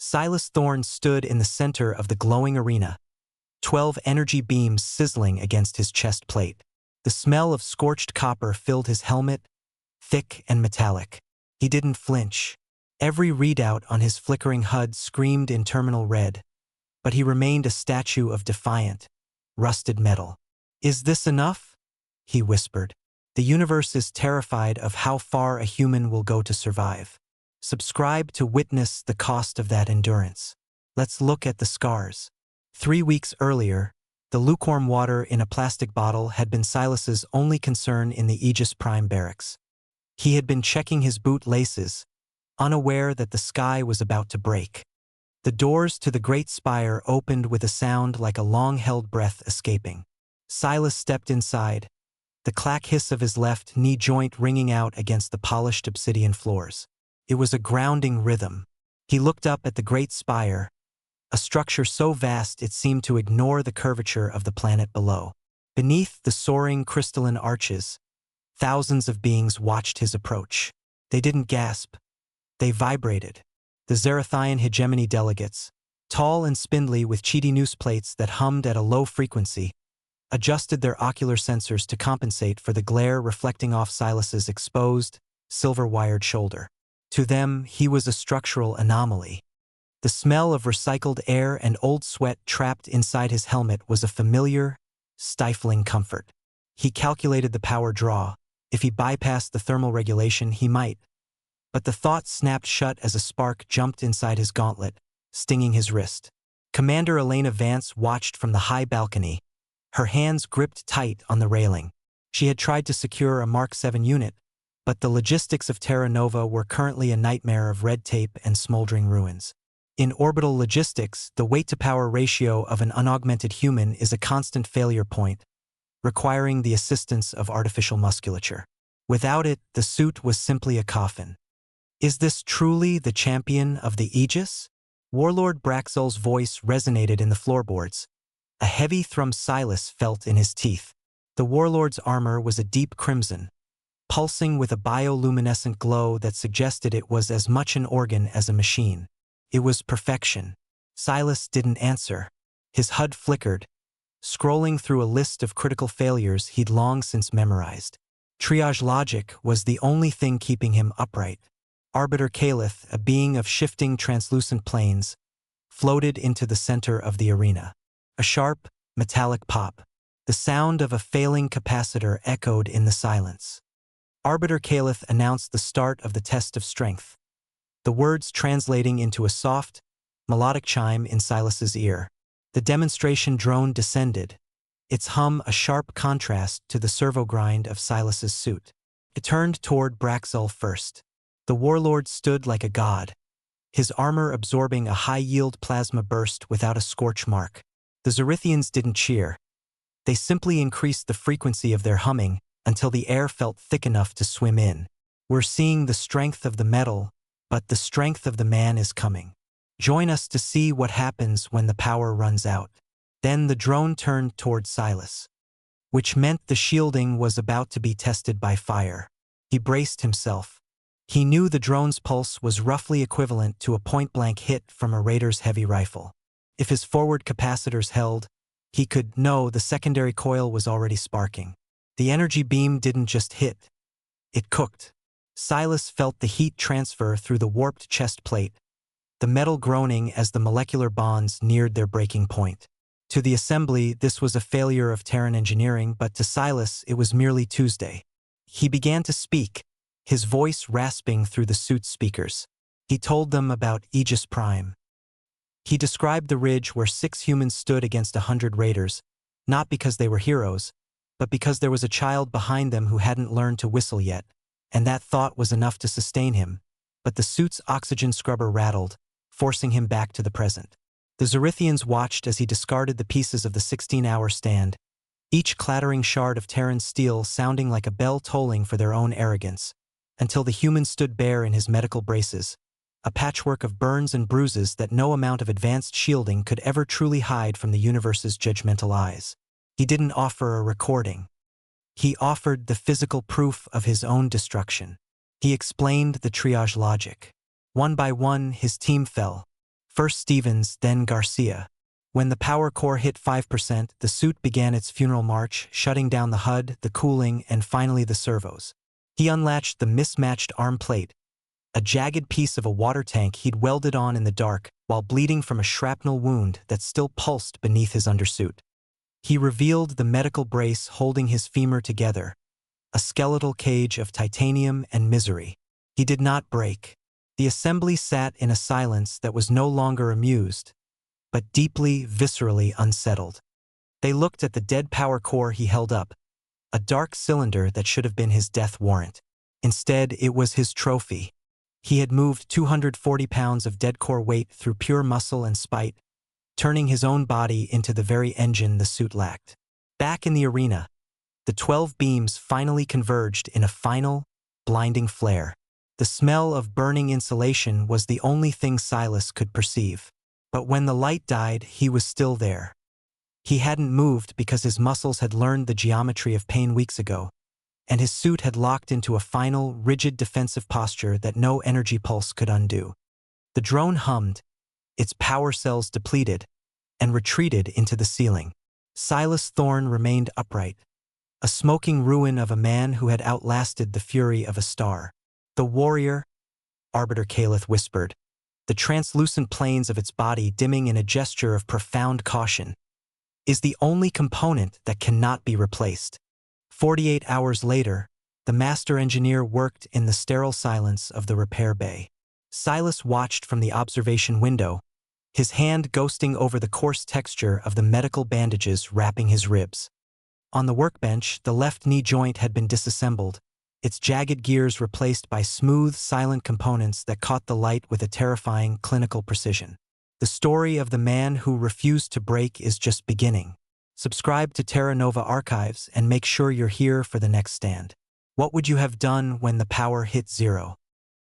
Silas Thorne stood in the center of the glowing arena, 12 energy beams sizzling against his chest plate. The smell of scorched copper filled his helmet, thick and metallic. He didn't flinch. Every readout on his flickering HUD screamed in terminal red, but he remained a statue of defiant, rusted metal. "Is this enough?" he whispered. "The universe is terrified of how far a human will go to survive. Subscribe to witness the cost of that endurance. Let's look at the scars." 3 weeks earlier, the lukewarm water in a plastic bottle had been Silas's only concern in the Aegis Prime barracks. He had been checking his boot laces, unaware that the sky was about to break. The doors to the great spire opened with a sound like a long-held breath escaping. Silas stepped inside, the clack hiss of his left knee joint ringing out against the polished obsidian floors. It was a grounding rhythm. He looked up at the great spire, a structure so vast it seemed to ignore the curvature of the planet below. Beneath the soaring crystalline arches, thousands of beings watched his approach. They didn't gasp. They vibrated. The Zarathian hegemony delegates, tall and spindly with cheaty noose plates that hummed at a low frequency, adjusted their ocular sensors to compensate for the glare reflecting off Silas's exposed, silver-wired shoulder. To them, he was a structural anomaly. The smell of recycled air and old sweat trapped inside his helmet was a familiar, stifling comfort. He calculated the power draw. If he bypassed the thermal regulation, he might. But the thought snapped shut as a spark jumped inside his gauntlet, stinging his wrist. Commander Elena Vance watched from the high balcony, her hands gripped tight on the railing. She had tried to secure a Mark 7 unit, but the logistics of Terra Nova were currently a nightmare of red tape and smoldering ruins. In orbital logistics, the weight-to-power ratio of an unaugmented human is a constant failure point, requiring the assistance of artificial musculature. Without it, the suit was simply a coffin. "Is this truly the champion of the Aegis?" Warlord Braxel's voice resonated in the floorboards. A heavy thrum Silas felt in his teeth. The warlord's armor was a deep crimson, pulsing with a bioluminescent glow that suggested it was as much an organ as a machine. It was perfection. Silas didn't answer. His HUD flickered, scrolling through a list of critical failures he'd long since memorized. Triage logic was the only thing keeping him upright. Arbiter Calith, a being of shifting translucent planes, floated into the center of the arena. A sharp, metallic pop. The sound of a failing capacitor echoed in the silence. Arbiter Calith announced the start of the test of strength, the words translating into a soft, melodic chime in Silas's ear. The demonstration drone descended, its hum a sharp contrast to the servo grind of Silas's suit. It turned toward Braxel first. The warlord stood like a god, his armor absorbing a high-yield plasma burst without a scorch mark. The Zarithians didn't cheer. They simply increased the frequency of their humming until the air felt thick enough to swim in. "We're seeing the strength of the metal, but the strength of the man is coming. Join us to see what happens when the power runs out." Then the drone turned toward Silas, which meant the shielding was about to be tested by fire. He braced himself. He knew the drone's pulse was roughly equivalent to a point-blank hit from a Raider's heavy rifle. If his forward capacitors held, he could know the secondary coil was already sparking. The energy beam didn't just hit. It cooked. Silas felt the heat transfer through the warped chest plate, the metal groaning as the molecular bonds neared their breaking point. To the assembly, this was a failure of Terran engineering, but to Silas, it was merely Tuesday. He began to speak, his voice rasping through the suit's speakers. He told them about Aegis Prime. He described the ridge where 6 humans stood against 100 raiders, not because they were heroes, but because there was a child behind them who hadn't learned to whistle yet, and that thought was enough to sustain him. But the suit's oxygen scrubber rattled, forcing him back to the present. The Zarithians watched as he discarded the pieces of the 16-hour stand, each clattering shard of Terran steel sounding like a bell tolling for their own arrogance, until the human stood bare in his medical braces, a patchwork of burns and bruises that no amount of advanced shielding could ever truly hide from the universe's judgmental eyes. He didn't offer a recording. He offered the physical proof of his own destruction. He explained the triage logic. One by one, his team fell, First Stevens, then Garcia. When the power core hit 5%, the suit began its funeral march, shutting down the HUD, the cooling, and finally the servos. He unlatched the mismatched arm plate, a jagged piece of a water tank he'd welded on in the dark while bleeding from a shrapnel wound that still pulsed beneath his undersuit. He revealed the medical brace holding his femur together, a skeletal cage of titanium and misery. He did not break. The assembly sat in a silence that was no longer amused, but deeply, viscerally unsettled. They looked at the dead power core he held up, a dark cylinder that should have been his death warrant. Instead, it was his trophy. He had moved 240 pounds of dead core weight through pure muscle and spite, turning his own body into the very engine the suit lacked. Back in the arena, the 12 beams finally converged in a final, blinding flare. The smell of burning insulation was the only thing Silas could perceive. But when the light died, he was still there. He hadn't moved because his muscles had learned the geometry of pain weeks ago, and his suit had locked into a final, rigid defensive posture that no energy pulse could undo. The drone hummed, its power cells depleted, and retreated into the ceiling. Silas Thorne remained upright, a smoking ruin of a man who had outlasted the fury of a star. The warrior, Arbiter Calith whispered, the translucent planes of its body dimming in a gesture of profound caution, is the only component that cannot be replaced. 48 hours later, the master engineer worked in the sterile silence of the repair bay. Silas watched from the observation window, his hand ghosting over the coarse texture of the medical bandages wrapping his ribs. On the workbench, the left knee joint had been disassembled, its jagged gears replaced by smooth, silent components that caught the light with a terrifying, clinical precision. The story of the man who refused to break is just beginning. Subscribe to Terra Nova Archives and make sure you're here for the next stand. What would you have done when the power hit zero?